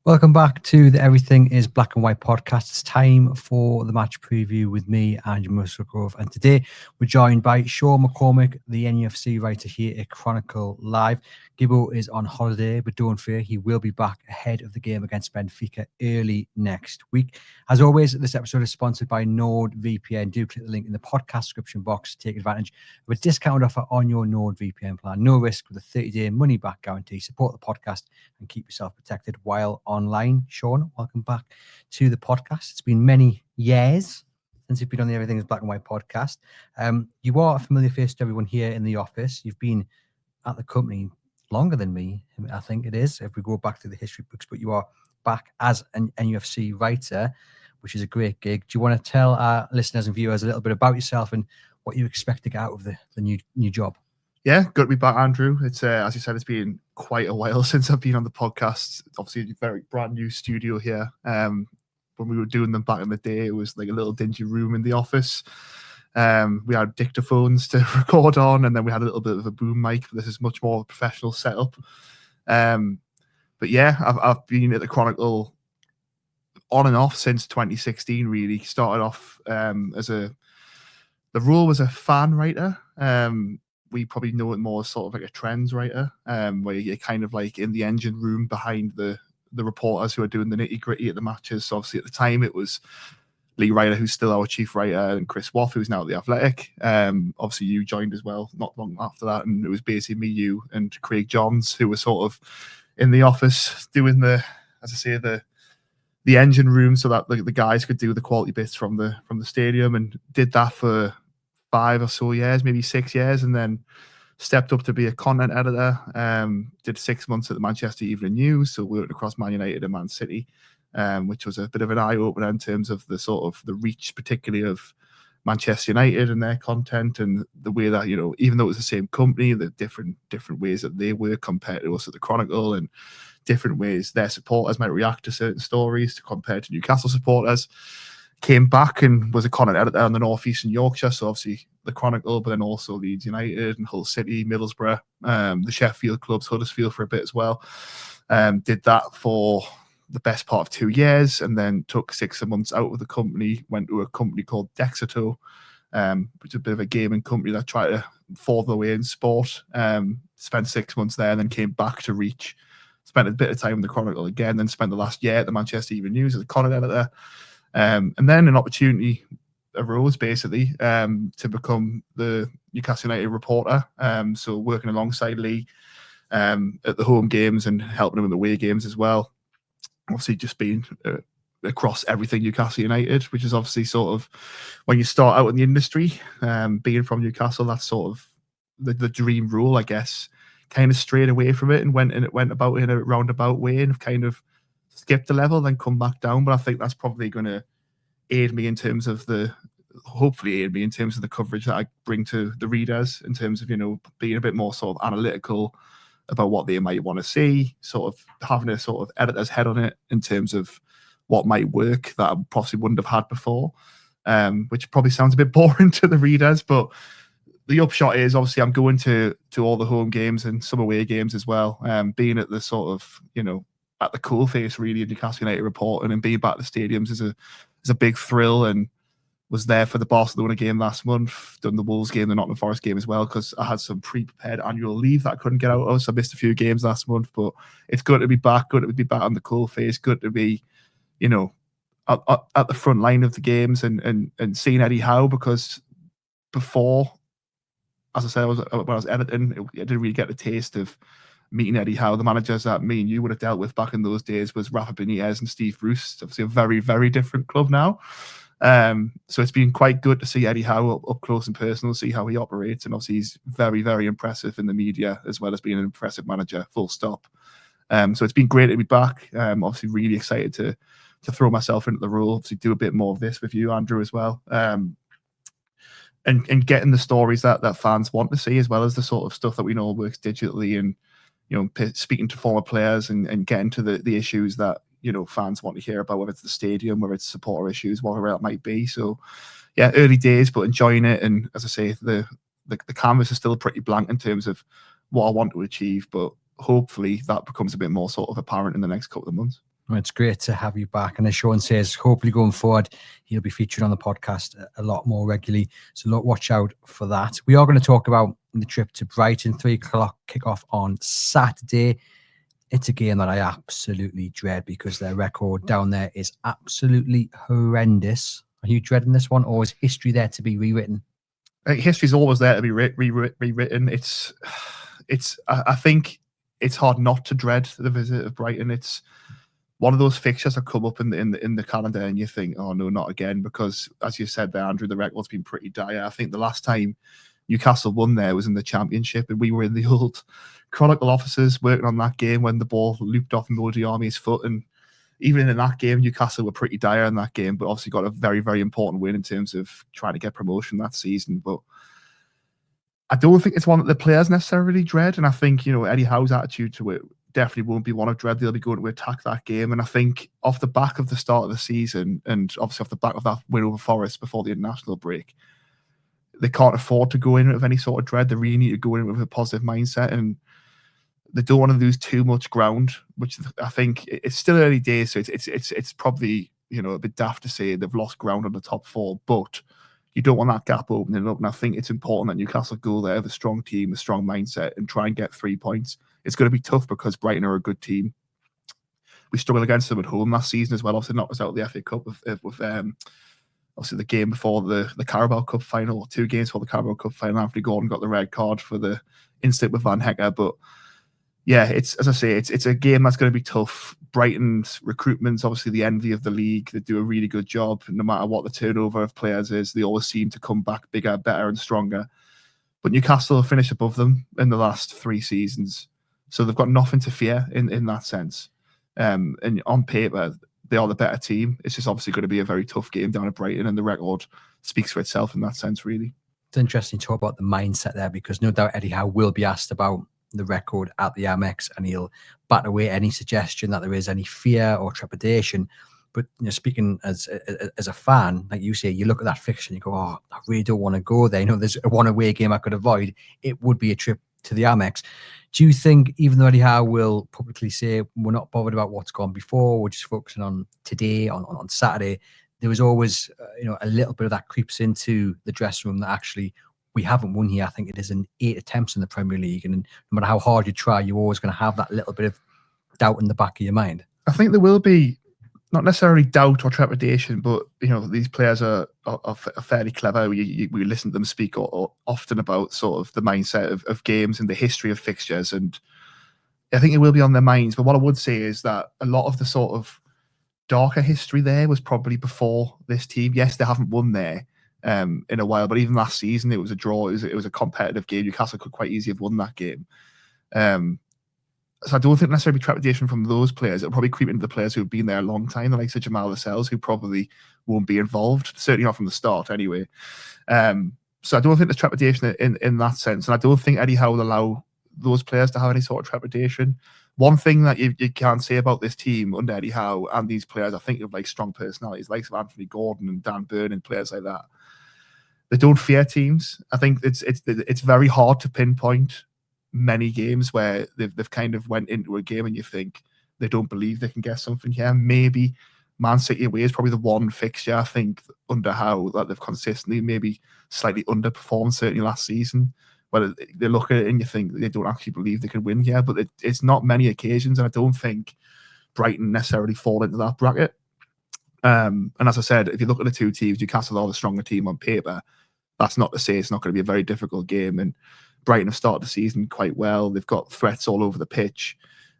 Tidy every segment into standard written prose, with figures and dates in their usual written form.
Welcome back to the Everything is Black and White podcast. It's time for the match preview with me, Andrew Musgrove. And today we're joined by Sean McCormick, the NUFC writer here at Chronicle Live. Gibbo is on holiday, but don't fear, he will be back ahead of the game against Benfica early next week. As always, this episode is sponsored by NordVPN. Do click the link in the podcast description box to take advantage of a discount offer on your NordVPN plan. No risk with a 30-day money-back guarantee. Support the podcast and keep yourself protected while online. Sean, welcome back to the podcast. It's been many years since you've been on the Everything is Black and White podcast. You are a familiar face to everyone here in the office. You've been at the company longer than me, I think it is, if we go back to the history books, but you are back as an NUFC writer, which is a great gig. Do you want to tell our listeners and viewers a little bit about yourself and what you expect to get out of the new job? Yeah, good to be back, Andrew. It's as you said, it's been quite a while since I've been on the podcast. Obviously, a very brand new studio here. When we were doing them back in the day, it was like a little dingy room in the office. We had dictaphones to record on, and then we had a little bit of a boom mic. This is much more professional setup. But yeah, I've been at the Chronicle on and off since 2016. Really started off the role was a fan writer. We probably know it more as sort of like a trends writer, where you're kind of like in the engine room behind the reporters who are doing the nitty gritty at the matches. So obviously at the time it was Lee Ryder, who's still our chief writer, and Chris Waff, who's now at The Athletic. Obviously you joined as well not long after that, and it was basically me, you, and Craig Johns who were sort of in the office doing the engine room, so that the guys could do the quality bits from the stadium, and did that for 5 or so years, maybe 6 years, and then stepped up to be a content editor. Did 6 months at the Manchester Evening News, so worked across Man United and Man City, which was a bit of an eye-opener in terms of the sort of the reach, particularly of Manchester United and their content, and the way that, you know, even though it was the same company, the different ways that they work compared to us at the Chronicle, and different ways their supporters might react to certain stories compared to Newcastle supporters. Came back and was a content editor on the North East and Yorkshire, so obviously the Chronicle, but then also Leeds United and Hull City, Middlesbrough, the Sheffield clubs, Huddersfield for a bit as well. Did that for the best part of 2 years, and then took 6 months out of the company, went to a company called Dexato, which is a bit of a gaming company that tried to fall their way in sport. Spent 6 months there, and then came back to Reach. Spent a bit of time in the Chronicle again, then spent the last year at the Manchester Evening News as a content editor. And then an opportunity arose basically to become the Newcastle United reporter. So working alongside Lee at the home games and helping him in the away games as well. Obviously just being across everything Newcastle United, which is obviously sort of when you start out in the industry, being from Newcastle, that's sort of the dream role, I guess. Kind of strayed away from it and went about in a roundabout way and kind of skipped a level, then come back down. But I think that's probably going to hopefully aid me in terms of the coverage that I bring to the readers, in terms of, you know, being a bit more sort of analytical about what they might want to see, sort of having a sort of editor's head on it in terms of what might work that I possibly wouldn't have had before, which probably sounds a bit boring to the readers, but the upshot is obviously I'm going to all the home games and some away games as well. Being at the sort of, you know, at the cool face really of Newcastle United reporting, and being back at the stadiums is a big thrill, and was there for the Barcelona game last month, done the Wolves game, the Nottingham Forest game as well, because I had some pre-prepared annual leave that I couldn't get out of, so I missed a few games last month. But it's good to be back, good to be back on the cool face, good to be, you know, at the front line of the games and seeing Eddie Howe, because before, as I said, when I was editing, I didn't really get the taste of meeting Eddie Howe. The managers that me and you would have dealt with back in those days was Rafa Benitez and Steve Bruce. Obviously a very, very different club now. So it's been quite good to see Eddie Howe up close and personal, see how he operates. And obviously he's very, very impressive in the media, as well as being an impressive manager, full stop. So it's been great to be back. Obviously really excited to throw myself into the role, to do a bit more of this with you, Andrew, as well. And getting the stories that fans want to see, as well as the sort of stuff that we know works digitally, and, you know, speaking to former players and getting to the issues that, you know, fans want to hear about, whether it's the stadium, whether it's supporter issues, whatever it might be. So yeah, early days, but enjoying it. And as I say, the canvas is still pretty blank in terms of what I want to achieve, but hopefully that becomes a bit more sort of apparent in the next couple of months. Well, it's great to have you back. And as Sean says, hopefully going forward, he'll be featured on the podcast a lot more regularly. So look, watch out for that. We are going to talk about the trip to Brighton, 3:00 kickoff on Saturday. It's a game that I absolutely dread because their record down there is absolutely horrendous. Are you dreading this one, or is history there to be rewritten? I think history's always there to be rewritten. I think it's hard not to dread the visit of Brighton. It's one of those fixtures that come up in the calendar and you think, oh no, not again, because as you said there, Andrew, the record's been pretty dire. I think the last time Newcastle won there was in the Championship, and we were in the old Chronicle offices working on that game when the ball looped off Modiami's foot. And even in that game, Newcastle were pretty dire in that game, but obviously got a very, very important win in terms of trying to get promotion that season. But I don't think it's one that the players necessarily dread. And I think, Eddie Howe's attitude to it definitely won't be one of dread. They'll be going to attack that game. And I think off the back of the start of the season, and obviously off the back of that win over Forest before the international break, they can't afford to go in with any sort of dread. They really need to go in with a positive mindset, and they don't want to lose too much ground, which I think it's still early days. So it's probably, a bit daft to say they've lost ground on the top four, but you don't want that gap opening up. And I think it's important that Newcastle go there with a strong team, a strong mindset, and try and get 3 points. It's going to be tough because Brighton are a good team. We struggled against them at home last season as well. Obviously knocked us out of the FA Cup with obviously the game before the Carabao Cup final, or 2 games before the Carabao Cup final. Anthony Gordon got the red card for the incident with Van Hecker. But yeah, it's, as I say, it's a game that's going to be tough. Brighton's recruitment's obviously the envy of the league. They do a really good job. No matter what the turnover of players is, they always seem to come back bigger, better and stronger. But Newcastle have finished above them in the last 3 seasons. So they've got nothing to fear in that sense. And on paper, they are the better team. It's just obviously going to be a very tough game down at Brighton, and the record speaks for itself in that sense, really. It's interesting to talk about the mindset there, because no doubt Eddie Howe will be asked about the record at the Amex, and he'll bat away any suggestion that there is any fear or trepidation. But speaking as a fan, like you say, you look at that fixture and you go, oh, I really don't want to go there. There's a one away game I could avoid. It would be a trip to the Amex. Do you think, even though Eddie Howe will publicly say we're not bothered about what's gone before, we're just focusing on today, on Saturday, there was always a little bit of that creeps into the dressing room that actually we haven't won here. I think it is in 8 attempts in the Premier League, and no matter how hard you try, you're always going to have that little bit of doubt in the back of your mind. I think there will be not necessarily doubt or trepidation, but these players are fairly clever. We listen to them speak often about sort of the mindset of games and the history of fixtures, and I think it will be on their minds. But what I would say is that a lot of the sort of darker history there was probably before this team. Yes, they haven't won there in a while, but even last season it was a draw. It was a competitive game. Newcastle could quite easily have won that game. So I don't think necessarily trepidation from those players. It'll probably creep into the players who've been there a long time, the likes of Jamal Lascelles, who probably won't be involved, certainly not from the start anyway. So I don't think there's trepidation in that sense. And I don't think Eddie Howe will allow those players to have any sort of trepidation. One thing that you can't say about this team under Eddie Howe and these players, I think of like strong personalities, likes of Anthony Gordon and Dan Burn and players like that. They don't fear teams. I think it's very hard to pinpoint many games where they've kind of went into a game and you think they don't believe they can get something here. Maybe Man City away is probably the one fixture I think under Howe that they've consistently maybe slightly underperformed, certainly last season, where they look at it and you think they don't actually believe they can win here. But it's not many occasions, and I don't think Brighton necessarily fall into that bracket. And as I said, if you look at the 2 teams, Newcastle are the stronger team on paper. That's not to say it's not going to be a very difficult game, and Brighton have started the season quite well. They've got threats all over the pitch.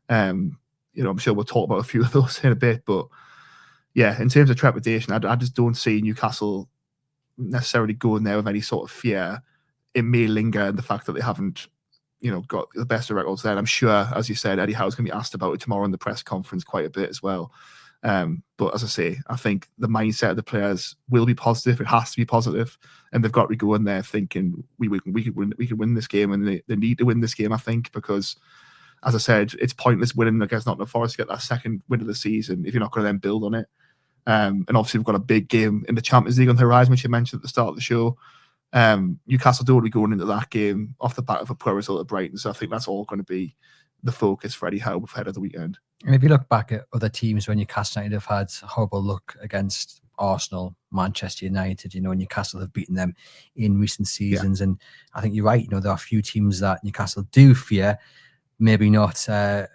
I'm sure we'll talk about a few of those in a bit, but yeah, in terms of trepidation, I just don't see Newcastle necessarily going there with any sort of fear. It may linger in the fact that they haven't, got the best of records there. And I'm sure, as you said, Eddie Howe's going to be asked about it tomorrow in the press conference quite a bit as well. But as I say, I think the mindset of the players will be positive. It has to be positive, and they've got to go in there thinking we could win this game, and they need to win this game. I think, because as I said, it's pointless winning against Nottingham Forest to get that second win of the season if you're not going to then build on it. And obviously we've got a big game in the Champions League on the horizon, which you mentioned at the start of the show. Newcastle don't want to be going into that game off the back of a poor result at Brighton, so I think that's all going to be the focus for Eddie Howe ahead of the weekend. And if you look back at other teams when Newcastle United have had horrible luck against Arsenal, Manchester United, Newcastle have beaten them in recent seasons. And I think you're right. There are a few teams that Newcastle do fear, maybe not so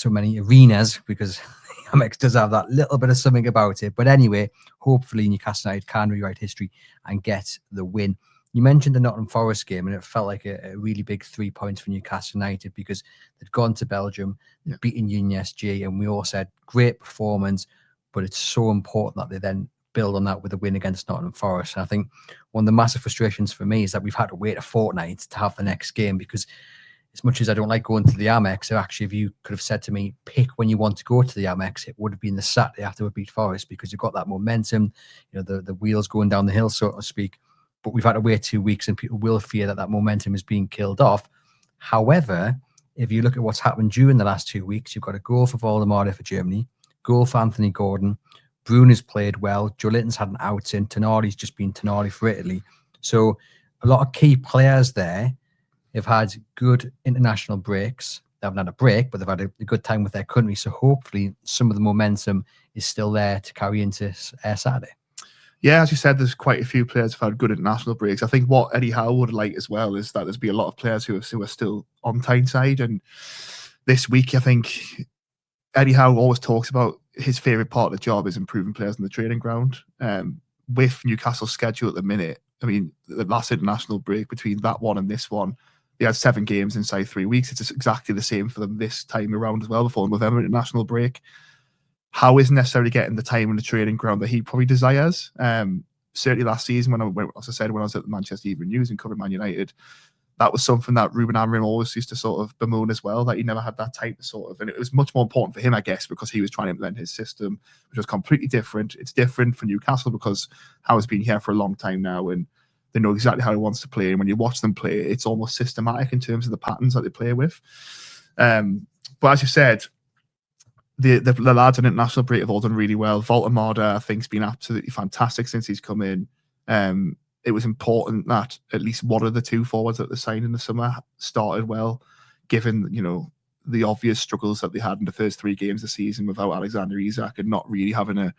many arenas, because Amex does have that little bit of something about it. But anyway, hopefully Newcastle United can rewrite history and get the win. You mentioned the Nottingham Forest game, and it felt like a really big 3 points for Newcastle United because they'd gone to Belgium, beaten Union SG, and we all said, great performance, but it's so important that they then build on that with a win against Nottingham Forest. And I think one of the massive frustrations for me is that we've had to wait a fortnight to have the next game, because as much as I don't like going to the Amex, actually, if you could have said to me, pick when you want to go to the Amex, it would have been the Saturday after we beat Forest, because you've got that momentum, the wheels going down the hill, so to speak. But we've had to wait 2 weeks, and people will fear that momentum is being killed off. However, if you look at what's happened during the last 2 weeks, you've got a goal for Voldemort for Germany, goal for Anthony Gordon, Bruno's played well, Joe Linton's had an outing, Tonali's just been Tonali for Italy. So a lot of key players there have had good international breaks. They haven't had a break, but they've had a good time with their country. So hopefully some of the momentum is still there to carry into Saturday. Yeah, as you said, there's quite a few players who've had good international breaks. I think what Eddie Howe would like as well is that there's been a lot of players who are still on Tyneside. And this week, I think Eddie Howe always talks about his favourite part of the job is improving players on the training ground. With Newcastle's schedule at the minute, I mean, the last international break between that one and this one, they had 7 games inside 3 weeks. It's exactly the same for them this time around as well, before the November international break. Howe isn't necessarily getting the time in the training ground that he probably desires. Certainly last season, when I was at the Manchester Evening News and covering Man United, that was something that Ruben Amorim always used to sort of bemoan as well, that he never had that time to sort of, and it was much more important for him, I guess, because he was trying to implement his system, which was completely different. It's different for Newcastle because Howe's been here for a long time now, and they know exactly how he wants to play. And when you watch them play, it's almost systematic in terms of the patterns that they play with. But as you said, the lads on international break have all done really well. Voldemort, I think, has been absolutely fantastic since he's come in. It was important that at least one of the 2 forwards that they signed in the summer started well, given the obvious struggles that they had in the first 3 games of the season without Alexander Isak and not really having a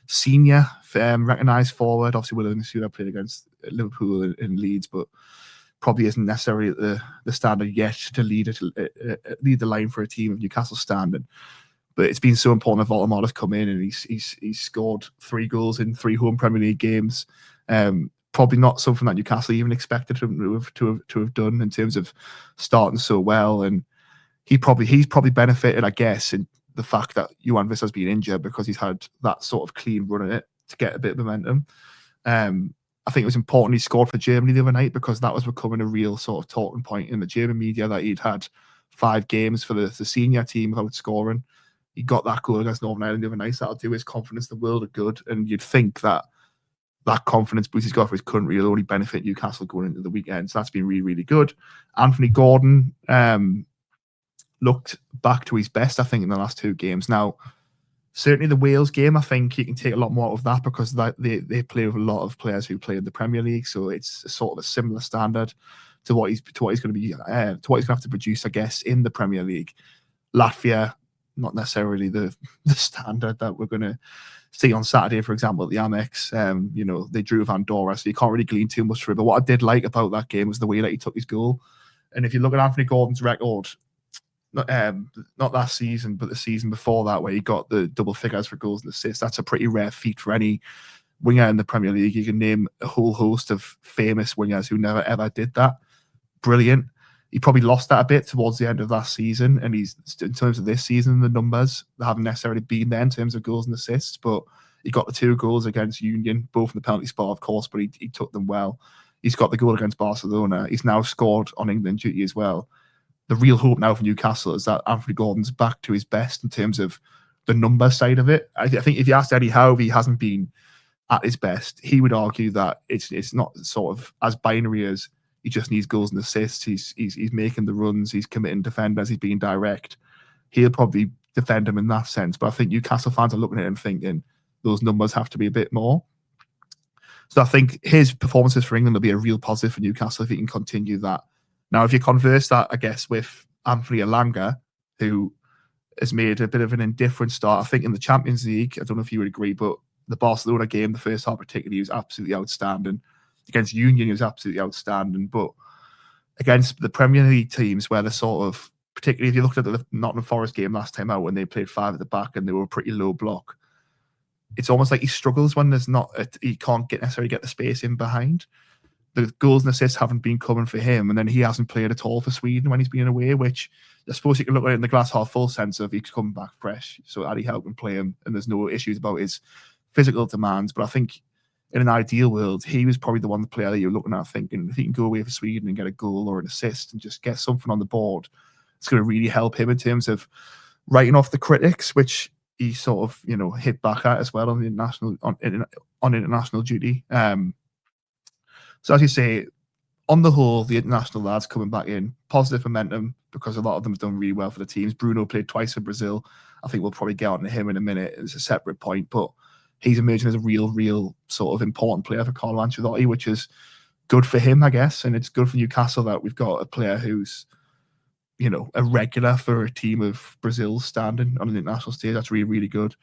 senior recognised forward. Obviously, William Sula played against Liverpool and Leeds, but probably isn't necessarily at the standard yet to lead the line for a team of Newcastle standard. But it's been so important that Voldemort has come in and he's scored 3 goals in 3 home Premier League games. Probably not something that Newcastle even expected to have done in terms of starting so well. And he's probably benefited, I guess, in the fact that Johan Vissa's been injured, because he's had that sort of clean run in it to get a bit of momentum. I think it was important he scored for Germany the other night, because that was becoming a real sort of talking point in the German media that he'd had 5 games for the senior team without scoring. He got that goal against Northern Ireland the other night, so that'll do his confidence the world of good. And you'd think that confidence boost he's got for his country will only benefit Newcastle going into the weekend. So that's been really, really good. Anthony Gordon looked back to his best, I think, in the last 2 games. Now, certainly the Wales game, I think he can take a lot more out of that, because they play with a lot of players who play in the Premier League, so it's sort of a similar standard to what he's going to be to what he's going to have to produce, I guess, in the Premier League. Latvia, not necessarily the standard that we're going to see on Saturday, for example, at the Amex. They drew with Andorra, so you can't really glean too much for it. But what I did like about that game was the way that he took his goal. And if you look at Anthony Gordon's record, not last season, but the season before that, where he got the double figures for goals and assists, that's a pretty rare feat for any winger in the Premier League. You can name a whole host of famous wingers who never ever did that. Brilliant. He probably lost that a bit towards the end of last season, and he's, in terms of this season, the numbers haven't necessarily been there in terms of goals and assists, but he got the 2 goals against Union, both in the penalty spot, of course, but he took them well. He's got the goal against Barcelona. He's now scored on England duty as well. The real hope now for Newcastle is that Anthony Gordon's back to his best in terms of the number side of it. I think if you asked Eddie Howe if he hasn't been at his best, he would argue that it's not sort of as binary as he just needs goals and assists. He's making the runs, he's committing defenders, he's being direct. He'll probably defend him in that sense. But I think Newcastle fans are looking at him thinking those numbers have to be a bit more. So I think his performances for England will be a real positive for Newcastle if he can continue that. Now, if you converse that, I guess, with Anthony Alanga, who has made a bit of an indifferent start. I think in the Champions League, I don't know if you would agree, but the Barcelona game, the first half particularly, he was absolutely outstanding. Against Union, he was absolutely outstanding. But against the Premier League teams, where they're sort of, particularly if you looked at the Nottingham Forest game last time out when they played 5 at the back and they were a pretty low block, it's almost like he struggles when he can't necessarily get the space in behind. The goals and assists haven't been coming for him, and then he hasn't played at all for Sweden when he's been away, which I suppose you can look at it in the glass half full sense of he's coming back fresh, so Eddie Howe can play him, and there's no issues about his physical demands. But I think in an ideal world, he was probably the player that you're looking at thinking, if he can go away for Sweden and get a goal or an assist and just get something on the board, it's going to really help him in terms of writing off the critics, which he sort of, hit back at as well on international duty. So as you say, on the whole, the international lads coming back in, positive momentum, because a lot of them have done really well for the teams. Bruno played twice for Brazil. I think we'll probably get on to him in a minute. It's a separate point, but he's emerging as a real sort of important player for Carlo Ancelotti, which is good for him, I guess. And it's good for Newcastle that we've got a player who's, a regular for a team of Brazil standing on an international stage. That's really, really good.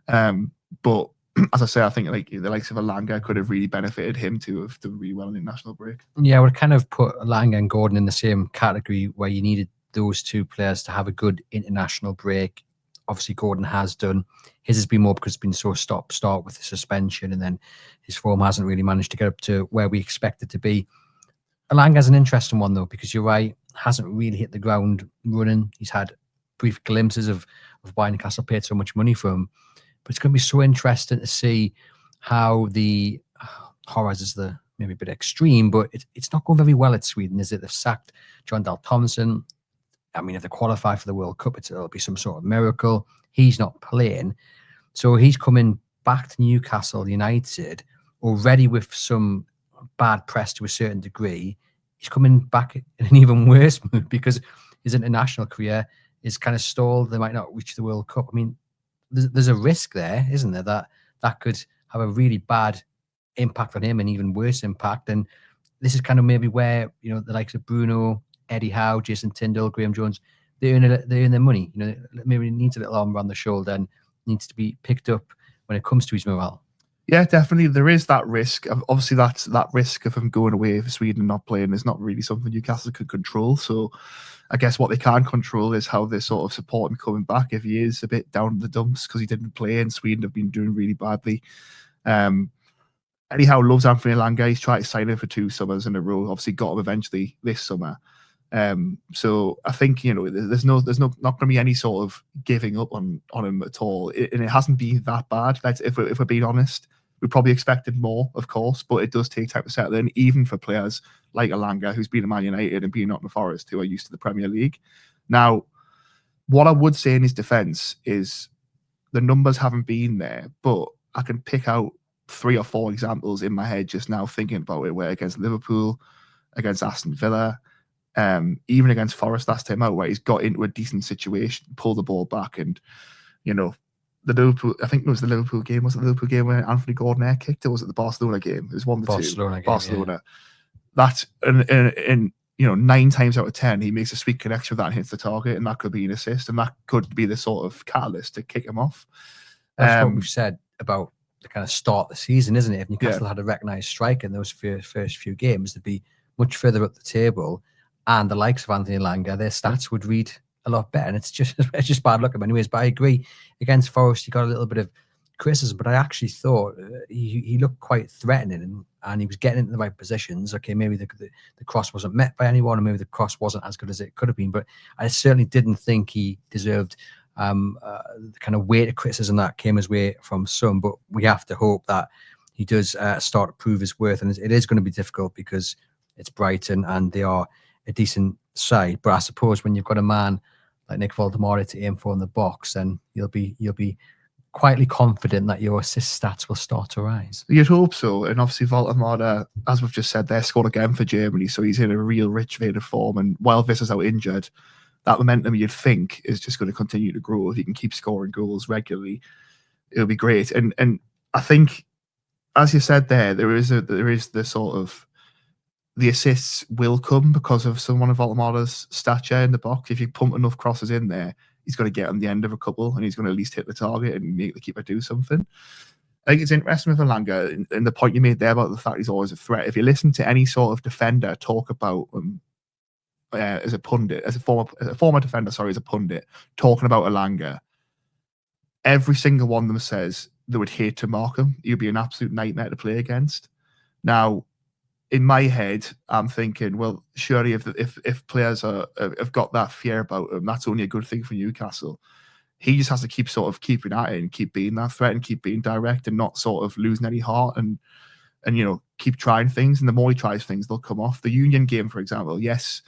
But as I say, I think like the likes of Alanga could have really benefited him to have done really well in the international break. Yeah, I would kind of put Alanga and Gordon in the same category where you needed those two players to have a good international break. Obviously, Gordon has done. His has been more because it's been so stop-start with the suspension, and then his form hasn't really managed to get up to where we expect it to be. Alanga's an interesting one, though, because you're right, hasn't really hit the ground running. He's had brief glimpses of why Newcastle paid so much money for him. But it's going to be so interesting to see how the horrors is maybe a bit extreme, but it's not going very well at Sweden, is it? They've sacked John Dahl Thompson. I mean, if they qualify for the World Cup, it'll be some sort of miracle. He's not playing. So he's coming back to Newcastle United already with some bad press to a certain degree. He's coming back in an even worse mood because his international career is kind of stalled. They might not reach the World Cup. I mean, there's a risk there, isn't there, that could have a really bad impact on him, and even worse impact. And this is kind of maybe where, the likes of Bruno, Eddie Howe, Jason Tyndall, Graham Jones, they earn their money. Maybe he needs a little arm around the shoulder and needs to be picked up when it comes to his morale. Yeah, definitely. There is that risk. Obviously, that risk of him going away for Sweden and not playing is not really something Newcastle could control. So I guess what they can control is how they sort of support him coming back if he is a bit down in the dumps because he didn't play and Sweden have been doing really badly. Eddie Howe loves Anthony Alanga. He's tried to sign him for 2 summers in a row. Obviously got him eventually this summer. So I think, there's not going to be any sort of giving up on him at all. And it hasn't been that bad. If we're being honest, we probably expected more, of course, but it does take time to settle in, even for players like Alanga, who's been at Man United and been at Nottingham Forest, who are used to the Premier League. Now, what I would say in his defence is the numbers haven't been there, but I can pick out 3 or 4 examples in my head just now thinking about it, where against Liverpool, against Aston Villa, even against Forest last time out, where he's got into a decent situation, pulled the ball back, and the Liverpool, I think it was the Liverpool game. Was it the Liverpool game where Anthony Gordon air kicked, or was it the Barcelona game? It was one of the two. Barcelona. Yeah. That's and 9 times out of 10, he makes a sweet connection with that and hits the target, and that could be an assist, and that could be the sort of catalyst to kick him off. That's what we've said about the kind of start of the season, isn't it? If Newcastle had a recognised striker in those first few games, they'd be much further up the table, and the likes of Anthony Alanga, their stats would read a lot better. And it's just bad luck in many ways. But I agree, against Forest, he got a little bit of criticism, but I actually thought he looked quite threatening, and he was getting into the right positions. Okay, maybe the cross wasn't met by anyone, or maybe the cross wasn't as good as it could have been, but I certainly didn't think he deserved the kind of weight of criticism that came his way from some. But we have to hope that he does start to prove his worth, and it is going to be difficult because it's Brighton and they are a decent side. But I suppose when you've got a man like Nick Voldemort to aim for in the box, then you'll be quietly confident that your assist stats will start to rise. You'd hope so. And obviously Voldemort, as we've just said there, scored again for Germany, so he's in a real rich vein of form. And while Viss is out injured, that momentum you'd think is just going to continue to grow. If he can keep scoring goals regularly, it'll be great. And I think, as you said there is the sort of the assists will come because of someone of Voltemada's stature in the box. If you pump enough crosses in there, he's going to get on the end of a couple and he's going to at least hit the target and make the keeper do something. I think it's interesting with Alanga and the point you made there about the fact he's always a threat. If you listen to any sort of defender talk about as a former defender, as a pundit, talking about Alanga, every single one of them says they would hate to mark him. He would be an absolute nightmare to play against. Now, in my head, I'm thinking, well, surely if players have got that fear about him, that's only a good thing for Newcastle. He just has to keep sort of keeping at it and keep being that threat and keep being direct and not sort of losing any heart and keep trying things. And the more he tries things, they'll come off. The Union game, for example, yes,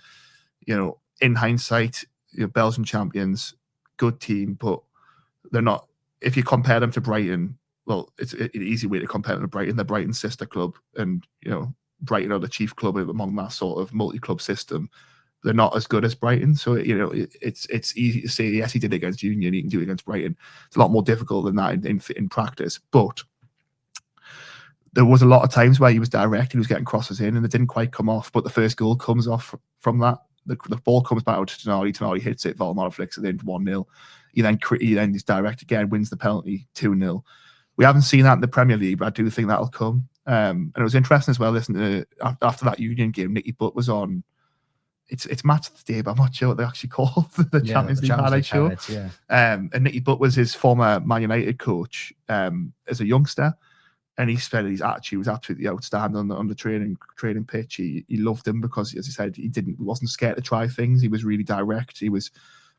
in hindsight, Belgian champions, good team, but they're not. If you compare them to Brighton, well, it's an easy way to compare them to Brighton. They're Brighton's sister club, and Brighton are the chief club among that sort of multi-club system. They're not as good as Brighton, so it's easy to say yes, he did it against Union, he can do it against Brighton. It's a lot more difficult than that in practice. But there was a lot of times where he was direct, he was getting crosses in, and it didn't quite come off. But the first goal comes off from that. The ball comes back out to Tonali hits it, Voltemada flicks it in 1-0. He then is direct again, wins the penalty 2-0. We haven't seen that in the Premier League, but I do think that'll come. And it was interesting as well, listening to after that Union game, Nicky Butt was on. It's match of the day, but I'm not sure what they actually call the Champions League highlight show. And Nicky Butt was his former Man United coach as a youngster, and he said his attitude was absolutely outstanding on the training pitch. He loved him because, as he said, he wasn't scared to try things. He was really direct.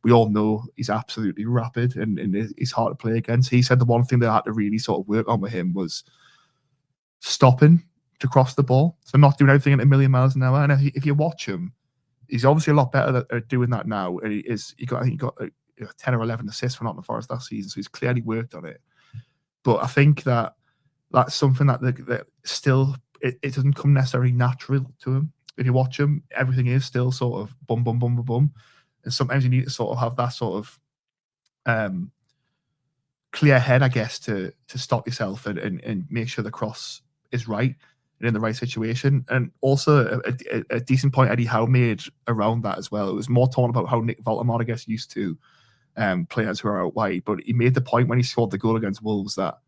We all know he's absolutely rapid and he's hard to play against. He said the one thing they had to really sort of work on with him was stopping to cross the ball, so not doing everything at a million miles an hour. And if you watch him, he's obviously a lot better at doing that now. And he got 10 or 11 assists for Nottingham Forest last season, so he's clearly worked on it. But I think that's something that still it doesn't come necessarily natural to him. If you watch him, everything is still sort of bum bum bum bum bum, and sometimes you need to sort of have that sort of clear head, I guess, to stop yourself and make sure the cross is right and in the right situation. And also a decent point Eddie Howe made around that as well. It was more talking about how Nick Voltemada gets used to players who are out wide, but he made the point when he scored the goal against Wolves that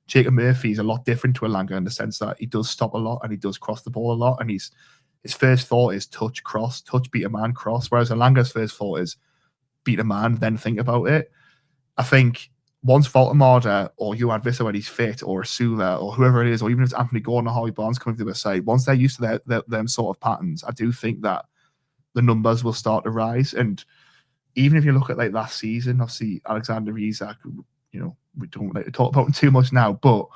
Jacob Murphy is a lot different to Alanga in the sense that he does stop a lot and he does cross the ball a lot, and his first thought is touch, cross, touch, beat a man, cross, whereas Alanga's first thought is beat a man, then think about it. I think once Voltemada or Johan Visser when he's fit, or Asula or whoever it is, or even if it's Anthony Gordon or Harvey Barnes coming to the other side, once they're used to them sort of patterns, I do think that the numbers will start to rise. And even if you look at like last season, obviously Alexander Isak, we don't like to talk about him too much now, but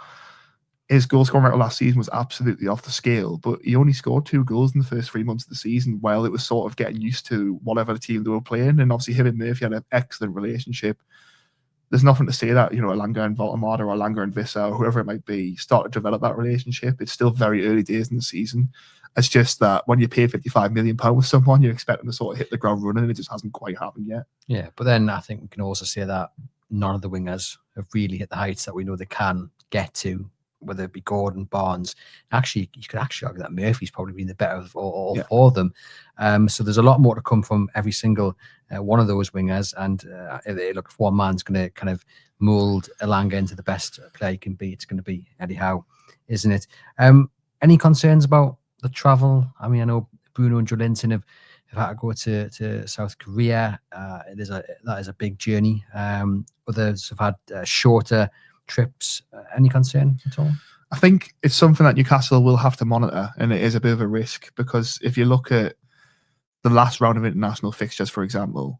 his goal scoring record last season was absolutely off the scale. But he only scored 2 goals in the first 3 months of the season while it was sort of getting used to whatever the team they were playing. And obviously him and Murphy had an excellent relationship. There's nothing to say that, Alanga and Voltemada or Alanga and Visser or whoever it might be start to develop that relationship. It's still very early days in the season. It's just that when you pay £55 million with someone, you expect them to sort of hit the ground running, and it just hasn't quite happened yet. Yeah, but then I think we can also say that none of the wingers have really hit the heights that we know they can get to, whether it be Gordon, Barnes. Actually, you could actually argue that Murphy's probably been the better of all four of them. So there's a lot more to come from every single one of those wingers. And if one man's going to kind of mould Alanga into the best player he can be, it's going to be Eddie Howe, isn't it? Any concerns about the travel? I mean, I know Bruno and Joelinton have had to go to South Korea. That is a big journey. Others have had shorter trips. Any concern at all? I think it's something that Newcastle will have to monitor, and it is a bit of a risk, because if you look at the last round of international fixtures, for example,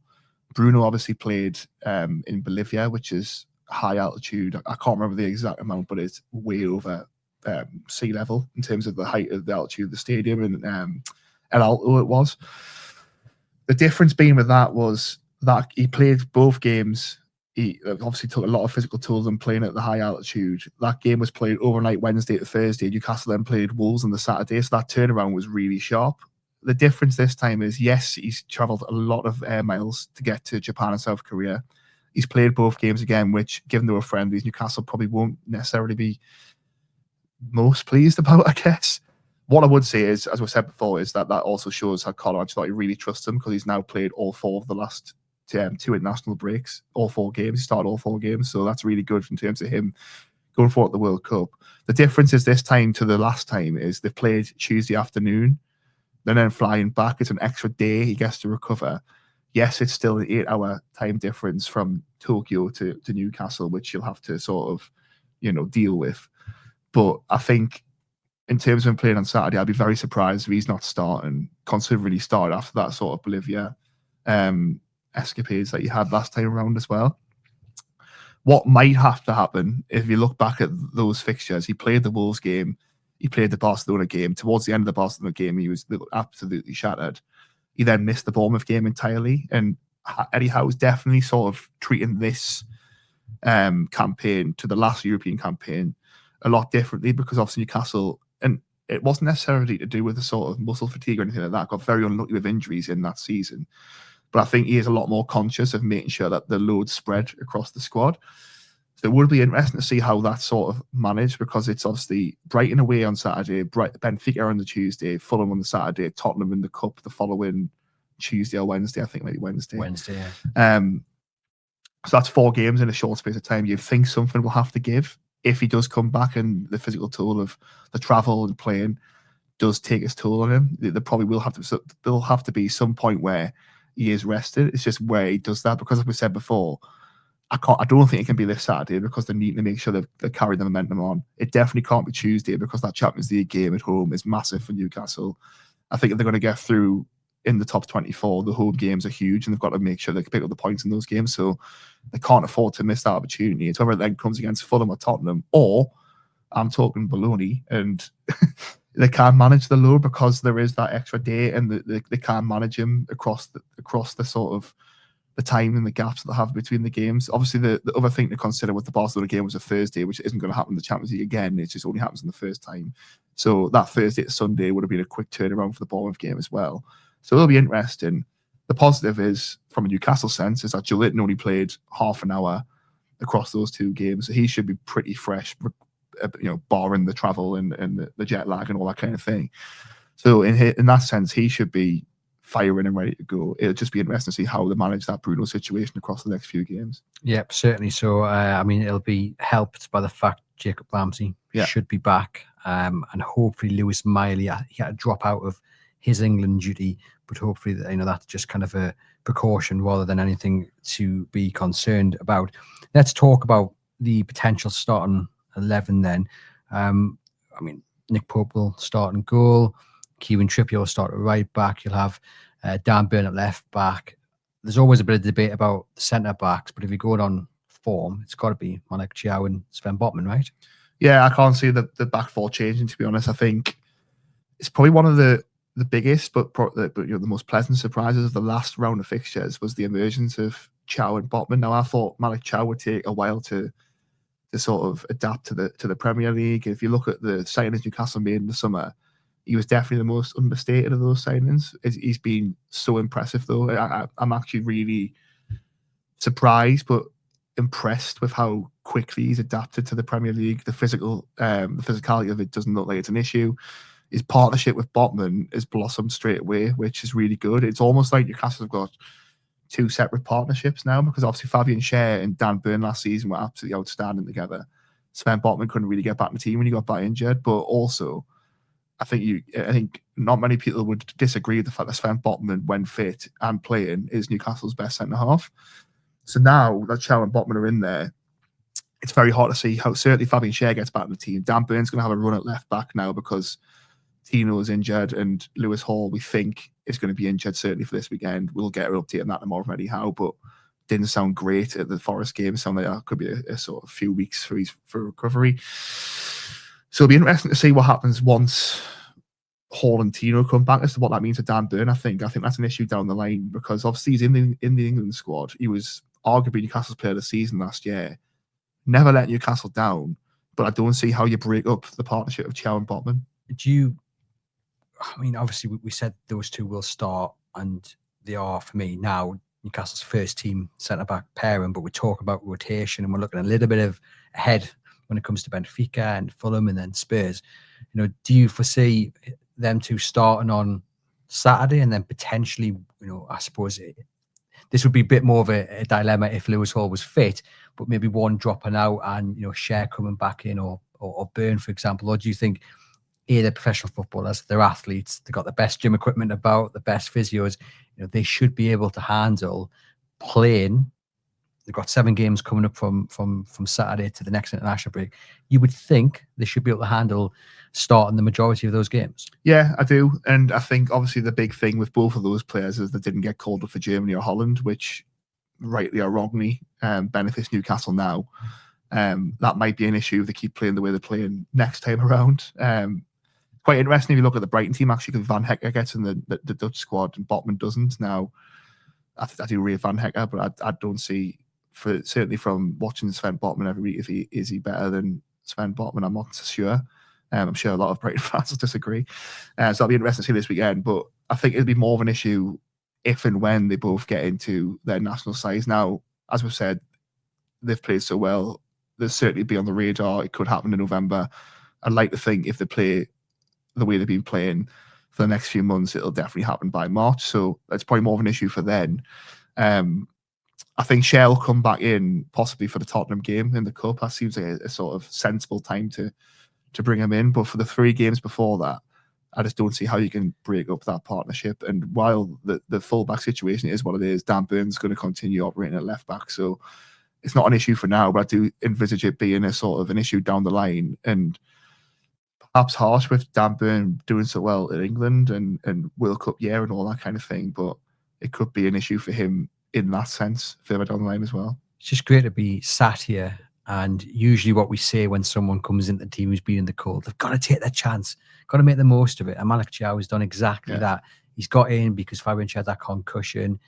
Bruno obviously played in Bolivia, which is high altitude. I can't remember the exact amount, but it's way over sea level in terms of the height of the altitude of the stadium, and El Alto it was. The difference being with that was that he played both games. He obviously took a lot of physical tools and playing at the high altitude. That game was played overnight Wednesday to Thursday. Newcastle then played Wolves on the Saturday, so that turnaround was really sharp. The difference this time is, yes, he's travelled a lot of air miles to get to Japan and South Korea. He's played both games again, which, given they were friendlies, Newcastle probably won't necessarily be most pleased about, I guess. What I would say is, as we said before, is that also shows how Carlo Ancelotti really trusts him, because he's now played all 4 of the last 2 international breaks, all 4 games. He started all 4 games, so that's really good in terms of him going forward at the World Cup. The difference is this time to the last time is they've played Tuesday afternoon, then flying back. It's an extra day he gets to recover. Yes, it's still an 8-hour time difference from Tokyo to Newcastle, which you'll have to sort of, deal with. But I think in terms of him playing on Saturday, I'd be very surprised if he's not starting, considering he started after that sort of Bolivia escapades that he had last time around as well. What might have to happen, if you look back at those fixtures, he played the Wolves game, he played the Barcelona game. Towards the end of the Barcelona game, he was absolutely shattered. He then missed the Bournemouth game entirely. And Eddie Howe was definitely sort of treating this campaign to the last European campaign a lot differently, because obviously Newcastle, and it wasn't necessarily to do with the sort of muscle fatigue or anything like that, got very unlucky with injuries in that season. But I think he is a lot more conscious of making sure that the load spread across the squad. So it would be interesting to see how that's sort of managed, because it's obviously Brighton away on Saturday, Benfica on the Tuesday, Fulham on the Saturday, Tottenham in the Cup the following Tuesday or Wednesday, I think maybe Wednesday. Yeah. So that's 4 games in a short space of time. You think something will have to give if he does come back, and the physical toll of the travel and playing does take its toll on him. There probably will have to. So there'll have to be some point where he is rested. It's just where he does that, because as we said before, I don't think it can be this Saturday, because they need to make sure they carry the momentum on. It definitely can't be Tuesday, because that Champions League game at home is massive for Newcastle. I think if they're going to get through in the top 24, the home games are huge, and they've got to make sure they can pick up the points in those games. So they can't afford to miss that opportunity. It's whether it then comes against Fulham or Tottenham, or I'm talking baloney, and they can't manage the load because there is that extra day, and they can't manage him across the sort of the time and the gaps that they have between the games. Obviously, the other thing to consider with the Barcelona game was a Thursday, which isn't going to happen in the Champions League again. It just only happens in the first time. So that Thursday to Sunday would have been a quick turnaround for the Bournemouth game as well. So it'll be interesting. The positive is, from a Newcastle sense, is that Joe Linton only played half an hour across those 2 games. So he should be pretty fresh, barring the travel and the jet lag and all that kind of thing. So in that sense, he should be firing and ready to go. It'll just be interesting to see how they manage that Bruno situation across the next few games. Yep, certainly. So, it'll be helped by the fact Jacob Ramsey should be back, and hopefully Lewis Miley, he had to drop out of his England duty, but hopefully that's just kind of a precaution rather than anything to be concerned about. Let's talk about the potential starting 11 then. Nick Pope will start in goal. Kieran Trippier will start at right back. You'll have Dan Burn at left back. There's always a bit of debate about the centre backs, but if you're going on form, it's got to be Malik Thiaw and Sven Botman, right? Yeah, I can't see the back 4 changing, to be honest. I think it's probably one of the biggest, but the most pleasant surprises of the last round of fixtures was the emergence of Thiaw and Botman. Now, I thought Malik Thiaw would take a while to sort of adapt to the Premier League. If you look at the signings Newcastle made in the summer, he was definitely the most understated of those signings. He's been so impressive, though. I'm actually really surprised, but impressed with how quickly he's adapted to the Premier League. The physicality of it doesn't look like it's an issue. His partnership with Botman has blossomed straight away, which is really good. It's almost like Newcastle have got 2 separate partnerships now, because obviously Fabian Schär and Dan Burn last season were absolutely outstanding together. Sven Botman couldn't really get back in the team when he got back injured, but also I think not many people would disagree with the fact that Sven Botman, when fit and playing, is Newcastle's best centre half. So now that Thiaw and Botman are in there, it's very hard to see how certainly Fabian Schär gets back in the team. Dan Burn's going to have a run at left back now because Tino is injured, and Lewis Hall, we think, is going to be injured certainly for this weekend. We'll get an update on that tomorrow from Eddie Howe, but didn't sound great at the Forest game. Sounded like that could be a sort of few weeks for recovery. So it'll be interesting to see what happens once Hall and Tino come back as to what that means for Dan Burn. I think that's an issue down the line, because obviously he's in the England squad. He was arguably Newcastle's player of the season last year. Never let Newcastle down, but I don't see how you break up the partnership of Thiaw and Botman. Obviously we said those 2 will start, and they are, for me, now Newcastle's first team centre-back pairing, but we talk about rotation, and we're looking a little bit of ahead when it comes to Benfica and Fulham and then Spurs. Do you foresee them two starting on Saturday, and then potentially, I suppose this would be a bit more of a dilemma if Lewis Hall was fit, but maybe one dropping out and Cher coming back in, or Byrne, for example? Or do you think they're professional footballers, they're athletes, they've got the best gym equipment about, the best physios, they should be able to handle playing? They've got 7 games coming up from Saturday to the next international break. You would think they should be able to handle starting the majority of those games. Yeah, I do. And I think obviously the big thing with both of those players is they didn't get called up for Germany or Holland, which rightly or wrongly benefits Newcastle now. That might be an issue if they keep playing the way they're playing next time around. Quite interesting if you look at the Brighton team, actually, because Van Hecker gets in the Dutch squad and Botman doesn't. Now, I do rate Van Hecker, but I don't see, certainly from watching Sven Botman every week, is he better than Sven Botman? I'm not so sure. I'm sure a lot of Brighton fans will disagree. So that'll be interesting to see this weekend. But I think it'll be more of an issue if and when they both get into their national sides. Now, as we've said, they've played so well. They'll certainly be on the radar. It could happen in November. I'd like to think if they play the way they've been playing for the next few months, it'll definitely happen by March. So that's probably more of an issue for then. I think Cher will come back in possibly for the Tottenham game in the Cup. That seems like a sort of sensible time to bring him in. But for the 3 games before that, I just don't see how you can break up that partnership. And while the full-back situation is what it is, Dan Byrne's going to continue operating at left-back. So it's not an issue for now, but I do envisage it being a sort of an issue down the line. And perhaps harsh with Dan Byrne doing so well in England and World Cup year and all that kind of thing. But it could be an issue for him in that sense further down the line as well. It's just great to be sat here. And usually what we say when someone comes into the team who's been in the cold, they've got to take their chance, got to make the most of it. And Malik Chow has done exactly that. He's got in because Fabian Cher had that concussion.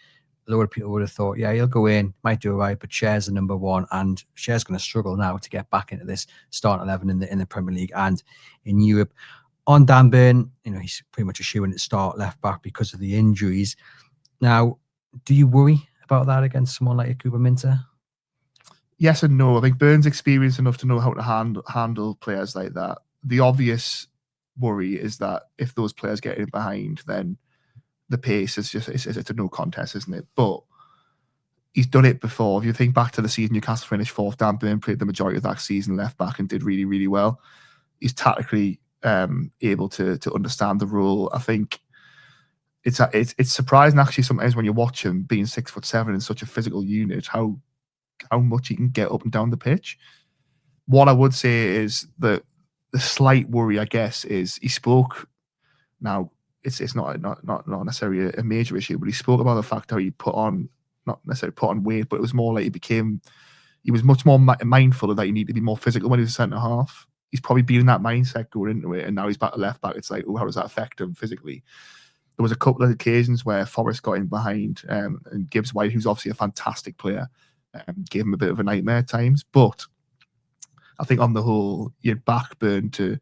A lot of people would have thought, yeah, he'll go in, might do all right, but Cher's the number one, and Cher's going to struggle now to get back into this starting 11 in the Premier League and in Europe. On Dan Byrne, he's pretty much a shoe-in to start left back because of the injuries. Now, do you worry about that against someone like Akuba Minter? Yes and no. I think Byrne's experienced enough to know how to handle players like that. The obvious worry is that if those players get in behind, then the pace is just it's a no contest, isn't it? But he's done it before. If you think back to the season Newcastle finished 4th, Dan Byrne played the majority of that season left back and did really, really well. He's tactically able to understand the role. I think it's surprising actually sometimes when you watch him being 6'7" in such a physical unit, how much he can get up and down the pitch. What I would say is that the slight worry, I guess, is he spoke. Now it's not necessarily a major issue, but he spoke about the fact how he not necessarily put on weight, but it was more like he was much more mindful of that you need to be more physical when he was a centre half. He's probably been in that mindset going into it, and now he's back to left back. It's like, oh, how does that affect him physically? There was a couple of occasions where Forrest got in behind, and Gibbs White, who's obviously a fantastic player, gave him a bit of a nightmare at times. But I think on the whole, you'd back Byrne to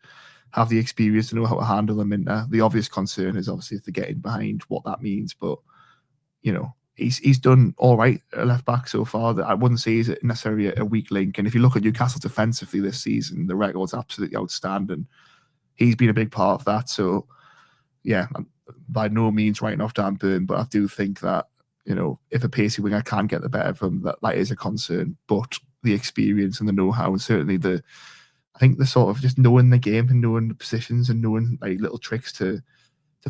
have the experience to know how to handle them. And the obvious concern is obviously if they get in behind, what that means. But he's done all right at left back so far. I wouldn't say he's necessarily a weak link. And if you look at Newcastle defensively this season, the record's absolutely outstanding. He's been a big part of that. So yeah, I'm by no means writing off Dan Byrne, but I do think that if a pacey winger can get the better of him, that is a concern. But the experience and the know-how, and certainly I think the sort of just knowing the game and knowing the positions and knowing like little tricks to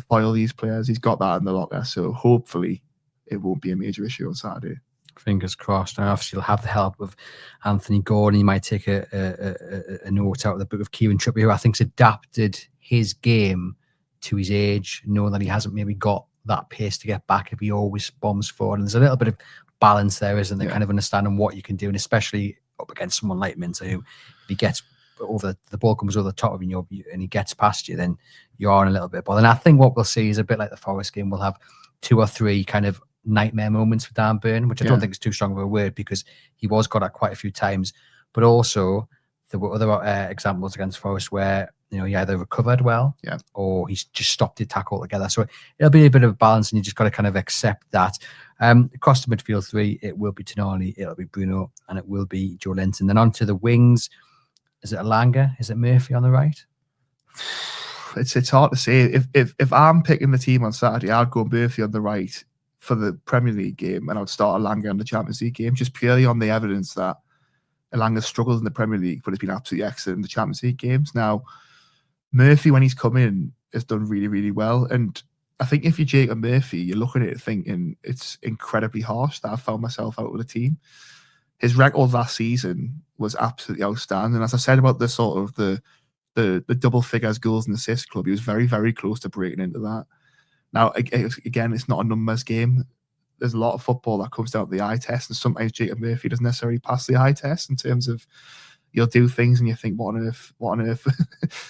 foil these players, he's got that in the locker. So hopefully it won't be a major issue on Saturday. Fingers crossed. And obviously you'll have the help of Anthony Gordon. He might take a note out of the book of Kieran Trippier, who I think's adapted his game to his age, knowing that he hasn't maybe got that pace to get back if he always bombs forward. And there's a little bit of balance there, isn't there? Kind of understanding what you can do, and especially up against someone like Minter, who if he gets over the ball comes over the top of you and he gets past you, then you're on a little bit. But then I think what we'll see is a bit like the Forest game. We'll have 2 or 3 kind of nightmare moments for Dan Byrne, which I don't think is too strong of a word because he was got at quite a few times. But also there were other examples against Forest where he either recovered well or he's just stopped the attack altogether. So it'll be a bit of a balance, and you just got to kind of accept that. Across the midfield 3, it will be Tonali, it'll be Bruno, and it will be Joe Linton. Then onto the wings, is it Alanga? Is it Murphy on the right? it's hard to say. If I'm picking the team on Saturday, I'd go Murphy on the right for the Premier League game, and I'd start Alanga on the Champions League game, just purely on the evidence that Alanga struggled in the Premier League, but has been absolutely excellent in the Champions League games. Now, Murphy, when he's come in, has done really, really well. And I think if you're Jacob Murphy, you're looking at it thinking it's incredibly harsh that I found myself out with a team. His record last season was absolutely outstanding. As I said about the sort of the double figures goals and assists club, he was very, very close to breaking into that. Now, again, it's not a numbers game. There's a lot of football that comes down to the eye test, and sometimes Jacob Murphy doesn't necessarily pass the eye test in terms of you'll do things and you think, what on earth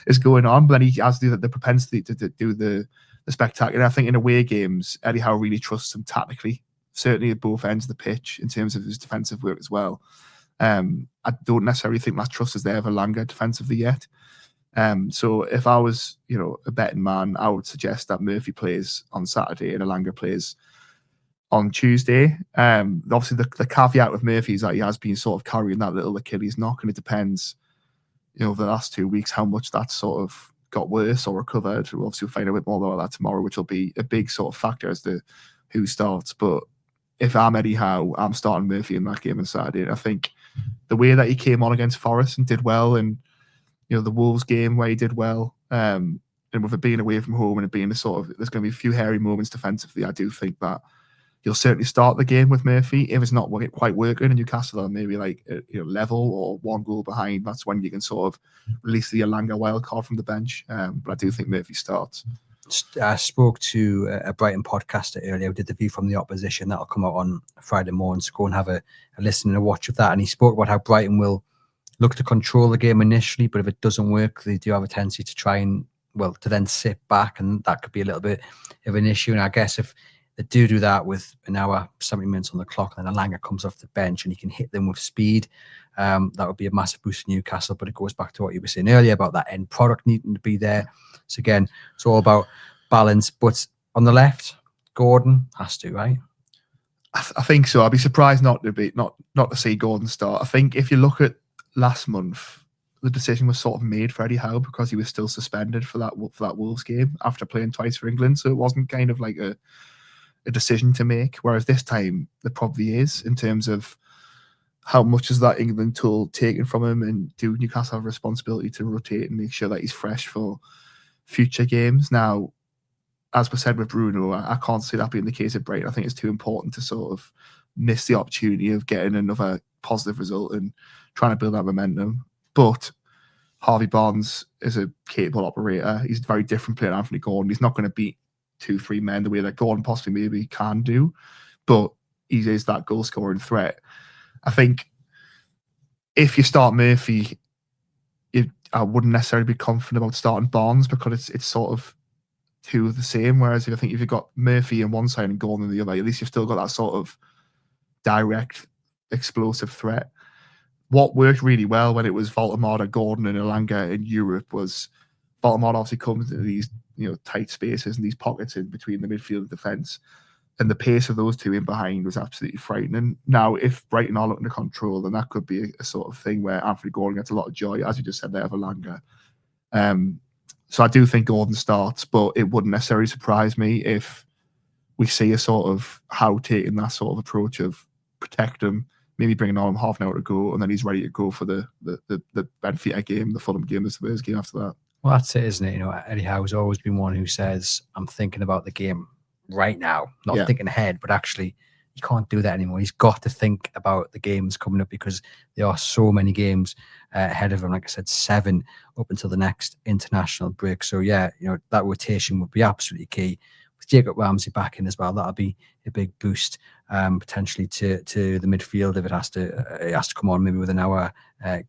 is going on? But then he has the propensity to do the spectacular. I think in away games, Eddie Howe really trusts him tactically, certainly at both ends of the pitch in terms of his defensive work as well. I don't necessarily think that trust is there for Alanga defensively yet. So if I was, a betting man, I would suggest that Murphy plays on Saturday and Alanga plays on Tuesday. Obviously, the caveat with Murphy is that he has been sort of carrying that little Achilles knock, and it depends, over the last 2 weeks, how much that sort of got worse or recovered. We'll obviously find out a bit more about that tomorrow, which will be a big sort of factor as to who starts. But if I'm Eddie Howe, I'm starting Murphy in that game on Saturday. And I think the way that he came on against Forest and did well, and the Wolves game where he did well, and with it being away from home and it being there's going to be a few hairy moments defensively, I do think that you'll certainly start the game with Murphy. If it's not quite working in Newcastle, or maybe like level or one goal behind, that's when you can sort of release the Alanga wild card from the bench. But I do think Murphy starts. I spoke to a Brighton podcaster earlier who did the View from the Opposition. That'll come out on Friday morning, so go and have a listen and a watch of that. And he spoke about how Brighton will look to control the game initially, but if it doesn't work, they do have a tendency to try and, to then sit back, and that could be a little bit of an issue. And I guess if they do that with an hour, 70 minutes on the clock, and then Alanga comes off the bench and you can hit them with speed, that would be a massive boost for Newcastle. But it goes back to what you were saying earlier about that end product needing to be there. So again, it's all about balance. But on the left, Gordon has to, right? I think so. I'd be surprised not to see Gordon start. I think if you look at last month, the decision was sort of made for Eddie Howe because he was still suspended for that Wolves game after playing twice for England. So it wasn't kind of like a decision to make. Whereas this time, there probably is, in terms of how much is that England tool taken from him, and do Newcastle have a responsibility to rotate and make sure that he's fresh for future games? Now, as we said with Bruno, I can't see that being the case at Brighton. I think it's too important to sort of miss the opportunity of getting another positive result and trying to build that momentum. But Harvey Barnes is a capable operator. He's a very different player than Anthony Gordon. He's not going to beat 2-3 men the way that Gordon possibly maybe can do, but he is that goal scoring threat. I think if you start Murphy, I wouldn't necessarily be confident about starting Barnes because it's sort of two of the same. Whereas I think if you've got Murphy on one side and Gordon on the other, at least you've still got that sort of direct, explosive threat. What worked really well when it was Voltemada, Gordon, and Alanga in Europe was Voltemada obviously comes into these tight spaces and these pockets in between the midfield and defence, and the pace of those two in behind was absolutely frightening. Now, if Brighton are looking to control, then that could be a sort of thing where Anthony Gordon gets a lot of joy, as you just said there, of Alanga. So I do think Gordon starts, but it wouldn't necessarily surprise me if we see a sort of Howe taking that sort of approach of protect him, maybe bringing on him half an hour to go, and then he's ready to go for the Benfica game, the Fulham game, the Spurs game after that. Well, that's it, isn't it? Eddie Howe's always been one who says, I'm thinking about the game right now, not thinking ahead, but actually he can't do that anymore. He's got to think about the games coming up because there are so many games ahead of him. Like I said, 7 up until the next international break. So yeah, that rotation would be absolutely key. With Jacob Ramsey back in as well, that'll be a big boost potentially to the midfield if it has to come on maybe with an hour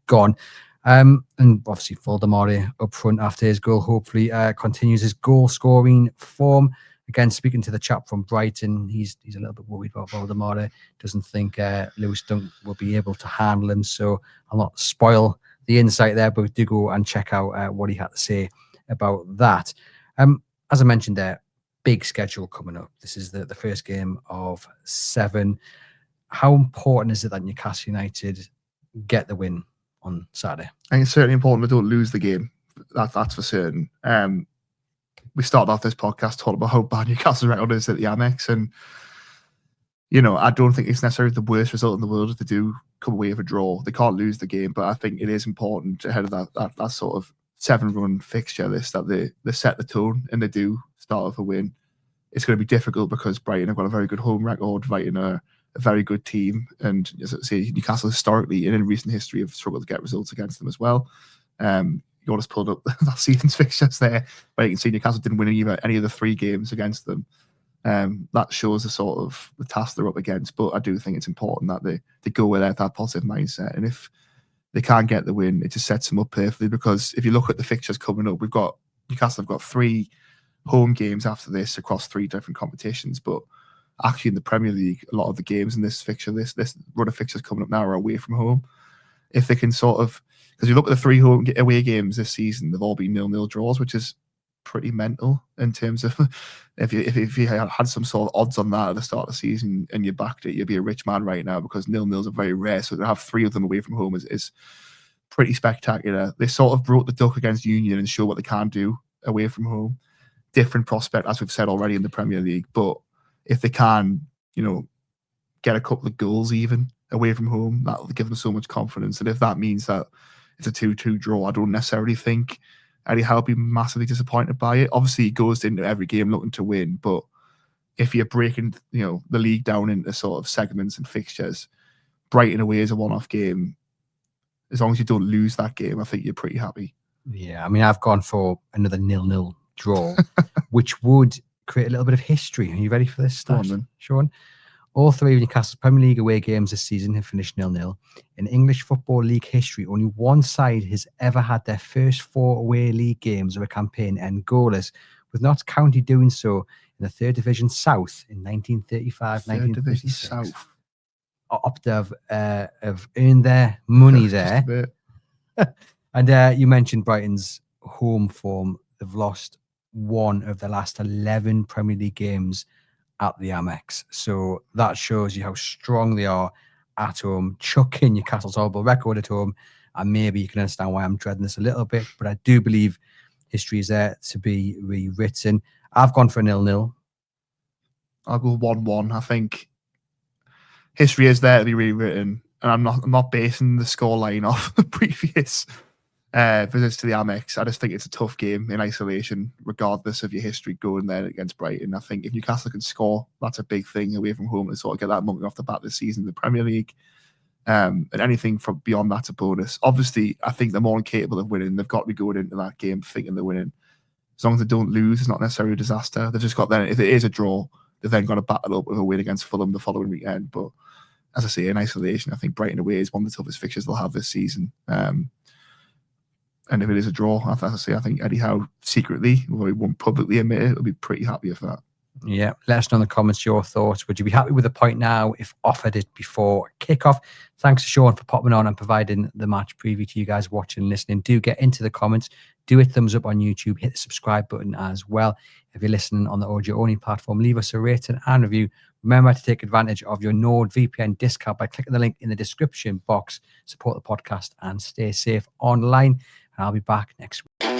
gone. And obviously Voldemare up front after his goal hopefully continues his goal scoring form. Again, speaking to the chap from Brighton, he's a little bit worried about Voldemare. Doesn't think Lewis Dunk will be able to handle him. So I'll not spoil the insight there, but do go and check out what he had to say about that. As I mentioned there, big schedule coming up. This is the first game of 7. How important is it that Newcastle United get the win on Saturday? I think it's certainly important they don't lose the game. That's for certain. we started off this podcast talking about how bad Newcastle's record is at the Amex, and I don't think it's necessarily the worst result in the world if they do come away with a draw. They can't lose the game, but I think it is important ahead of that sort of 7-run fixture list that they set the tone and they do start with a win. It's going to be difficult because Brighton have got a very good home record, Brighton are a very good team, and as I say, Newcastle historically and in recent history have struggled to get results against them as well. You just pulled up that season's fixtures there, where you can see Newcastle didn't win any of the 3 games against them. That shows the sort of the task they're up against, but I do think it's important that they go with that positive mindset, and if they can't get the win, it just sets them up perfectly, because if you look at the fixtures coming up, Newcastle have got 3 home games after this across 3 different competitions, but actually in the Premier League, a lot of the games in this fixture, this run of fixtures coming up now are away from home. If they can because you look at the 3 home away games this season, they've all been 0-0 draws, which is pretty mental in terms of if you had some sort of odds on that at the start of the season and you backed it, you'd be a rich man right now, because 0-0s are very rare. So to have 3 of them away from home is pretty spectacular. They sort of broke the duck against Union and show what they can do away from home. Different prospect, as we've said already, in the Premier League, but if they can, get a couple of goals even away from home, that'll give them so much confidence. And if that means that it's a 2-2 draw, I don't necessarily think Eddie Howe will be massively disappointed by it. Obviously, he goes into every game looking to win, but if you're breaking, the league down into sort of segments and fixtures, Brighton away is a one-off game. As long as you don't lose that game, I think you're pretty happy. Yeah, I mean, I've gone for another 0-0 draw, which would create a little bit of history. Are you ready for this, Sean? All 3 of Newcastle's Premier League away games this season have finished 0-0. In English Football League history, only one side has ever had their first 4 away league games of a campaign end goalless, with Notts County doing so in the 3rd Division South in 1935, 1936. South. Up to have earned their money there. And you mentioned Brighton's home form. They've lost 1 of the last 11 Premier League games at the Amex. So that shows you how strong they are at home, chucking Newcastle's horrible record at home. And maybe you can understand why I'm dreading this a little bit, but I do believe history is there to be rewritten. I've gone for a 0-0. I'll go 1-1. I think history is there to be rewritten, and I'm not basing the scoreline off the previous visits to the Amex. I just think it's a tough game in isolation, regardless of your history going there against Brighton. I think if Newcastle can score, that's a big thing away from home to sort of get that monkey off the bat this season in the Premier League. And anything from beyond that's a bonus. Obviously, I think they're more incapable of winning. They've got to be going into that game thinking they're winning. As long as they don't lose, it's not necessarily a disaster. They've just got then, if it is a draw, they've then got to battle up with a win against Fulham the following weekend. But as I say, in isolation, I think Brighton away is one of the toughest fixtures they'll have this season. And if it is a draw, as I say, I think Eddie Howe secretly, although he won't publicly admit it, will be pretty happy with that. Yeah, let us know in the comments your thoughts. Would you be happy with the point now if offered it before kickoff? Thanks to Sean for popping on and providing the match preview to you guys watching and listening. Do get into the comments. Do a thumbs up on YouTube. Hit the subscribe button as well. If you're listening on the audio-only platform, leave us a rating and review. Remember to take advantage of your NordVPN discount by clicking the link in the description box. Support the podcast and stay safe online. And I'll be back next week.